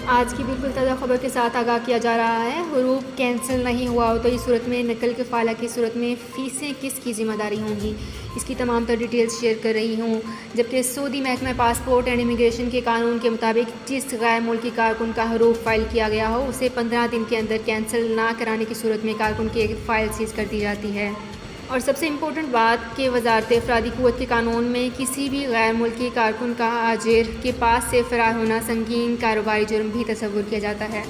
آج کی بالکل تازہ خبر کے ساتھ آگاہ کیا جا رہا ہے۔ حروف کینسل نہیں ہوا ہو تو اس صورت میں نقل کفالہ کی صورت میں فیسیں کس کی ذمہ داری ہوں گی، اس کی تمام تر ڈیٹیلز شیئر کر رہی ہوں۔ جبکہ سعودی محکمہ پاسپورٹ اینڈ امیگریشن کے قانون کے مطابق جس غیر ملکی کارکن کا حروف فائل کیا گیا ہو اسے 15 دن کے اندر کینسل نہ کرانے کی صورت میں کارکن کی فائل سیز کر دی جاتی ہے۔ اور سب سے امپورٹنٹ بات کہ وزارت افرادی قوت کے قانون میں کسی بھی غیر ملکی کارکن کا ہاجر کے پاس سے فرار ہونا سنگین کاروباری جرم بھی تصور کیا جاتا ہے۔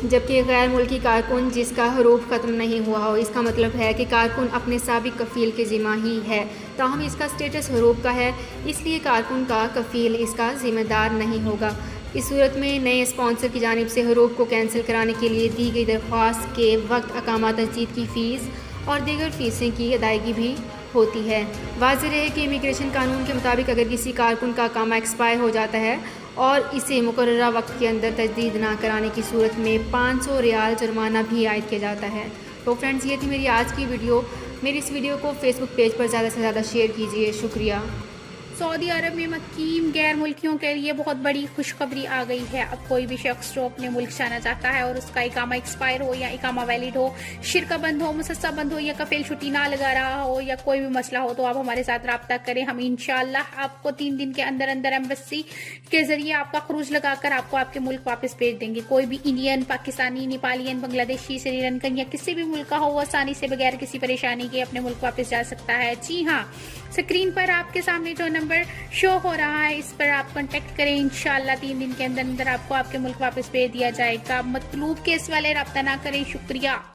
جبکہ غیر ملکی کارکن جس کا حروف ختم نہیں ہوا ہو، اس کا مطلب ہے کہ کارکن اپنے سابق کفیل کے ذمہ ہی ہے، تاہم اس کا سٹیٹس حروف کا ہے، اس لیے کارکن کا کفیل اس کا ذمہ دار نہیں ہوگا۔ اس صورت میں نئے اسپانسر کی جانب سے حروف کو کینسل کرانے کے لیے دی گئی درخواست کے وقت اقامہ تجدید کی فیس اور دیگر فیسیں کی ادائیگی بھی ہوتی ہے۔ واضح رہے کہ امیگریشن قانون کے مطابق اگر کسی کارکن کا اقامہ ایکسپائر ہو جاتا ہے اور اسے مقررہ وقت کے اندر تجدید نہ کرانے کی صورت میں 500 ریال جرمانہ بھی عائد کیا جاتا ہے۔ تو فرینڈز، یہ تھی میری آج کی ویڈیو۔ میری اس ویڈیو کو فیس بک پیج پر زیادہ سے زیادہ شیئر کیجیے۔ شکریہ۔ سعودی عرب میں مقیم غیر ملکیوں کے لیے بہت بڑی خوشخبری آ گئی ہے۔ اب کوئی بھی شخص جو اپنے ملک جانا چاہتا ہے اور اس کا اقامہ ایکسپائر ہو یا اقامہ ویلڈ ہو، شرکہ بند ہو، مسسہ بند ہو یا کفیل چھٹی نہ لگا رہا ہو یا کوئی بھی مسئلہ ہو، تو آپ ہمارے ساتھ رابطہ کریں۔ ہم انشاءاللہ آپ کو 3 دن کے اندر اندر ایمبیسی کے ذریعے آپ کا خروج لگا کر آپ کو آپ کے ملک واپس بھیج دیں گے۔ کوئی بھی انڈین، پاکستانی، نیپالین، بنگلہ دیشی، سری لنکن یا کسی بھی ملک کا ہو، وہ آسانی سے بغیر کسی پریشانی کے اپنے ملک واپس جا سکتا ہے۔ جی ہاں، اسکرین پر آپ کے سامنے جو نمبر شو ہو رہا ہے اس پر آپ کانٹیکٹ کریں۔ انشاءاللہ 3 دن کے اندر اندر آپ کو آپ کے ملک واپس بھیج دیا جائے گا۔ مطلوب کیس والے رابطہ نہ کریں۔ شکریہ۔